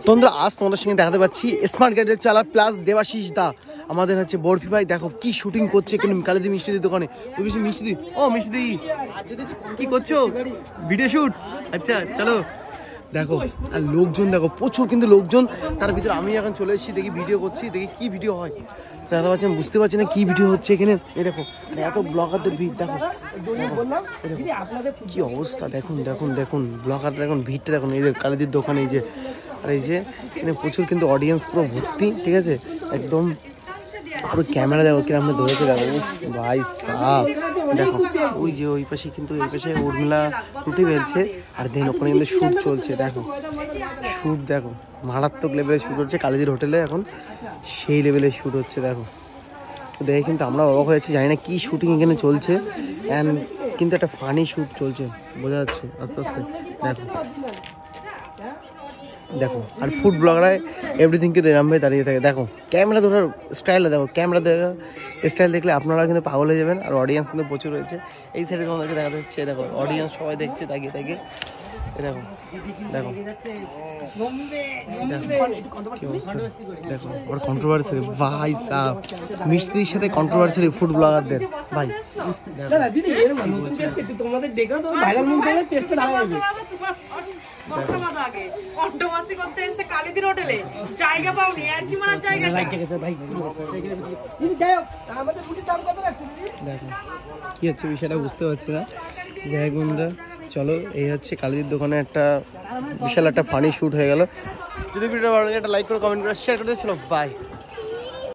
তোমরা আজ তোমাদের সঙ্গে দেখাতে পাচ্ছি স্মার্ট গ্যাজেট চালা প্লাস দেবাশিস দা আমাদের হচ্ছে বরফি ভাই। দেখো কি শুটিং করছে এখানে কালিদি মিষ্টিদির দোকানে। ওই বেশি মিষ্টিদি, ও মিষ্টিদি কি করছো? Video shoot? আচ্ছা চলো। দেখো আর লোকজন দেখো প্রচুর কিন্তু লোকজন, তার ভিতরে আমি এখন চলে এসেছি, দেখি ভিডিও করছি, দেখি কি ভিডিও হয়। দেখতে পাচ্ছেন, বুঝতে পারছি না কি ভিডিও হচ্ছে এখানে। এই দেখো এত ব্লগারদের ভিড়, দেখো কি অবস্থা। দেখুন দেখুন দেখুন ব্লগার, দেখুন ভিড়টা দেখুন। এই যে কালিদির দোকানে, এই যে আর এই যে এখানে প্রচুর কিন্তু অডিয়েন্স পুরো ভর্তি, ঠিক আছে একদম। পুরো ক্যামেরা দেখো কিরকম ধরেছে, দেখো ভাই সাহ। দেখো ওই যে ওই পাশে কিন্তু, এই পাশে উর্মিলা রুটি বেলছে, আর দেন ওখানে কিন্তু শ্যুট চলছে। দেখো শ্যুট দেখো মারাত্মক লেভেলের শ্যুট হচ্ছে কালিদির হোটেলে, এখন সেই লেভেলের শ্যুট হচ্ছে। দেখো দেখে কিন্তু আমরা অবাক হয়েছি, জানি না কি শুটিং এখানে চলছে। অ্যান্ড কিন্তু একটা ফানি শ্যুট চলছে, বোঝা যাচ্ছে আস্তে আস্তে। দেখো দেখো আর ফুড ব্লগার এভরিথিং কিন্তু এরম ভাবে দাঁড়িয়ে থাকে। দেখো ক্যামেরা ধরার স্টাইলটা দেখো, ক্যামেরা দেখার স্টাইল দেখলে আপনারা কিন্তু পাগল হয়ে যাবেন। আর অডিয়েন্স কিন্তু প্রচুর রয়েছে এই সাইডে, তোমাদেরকে দেখা যাচ্ছে। দেখো অডিয়েন্স সবাই দেখছে তাকিয়ে তাকিয়ে। দেখো দেখো দেখো ওর কন্ট্রোভার্সি ভাই সাহ, মিষ্টির সাথে কন্ট্রোভার্সি ফুড ব্লগারদের ভাই। তোমাদের দেখো তো ভাইরাল মন্ত্রে টেস্টে না হবে। কি হচ্ছে বিষয়টা বুঝতে পারছি না। যাই বন্ধুরা চলো, এই হচ্ছে কালিদির দোকানে একটা বিশাল একটা ফানি শুট হয়ে গেল। যদি ভিডিওটা ভালো লাগে একটা লাইক করে, কমেন্ট করে, শেয়ার করে দিও। চলো বাই।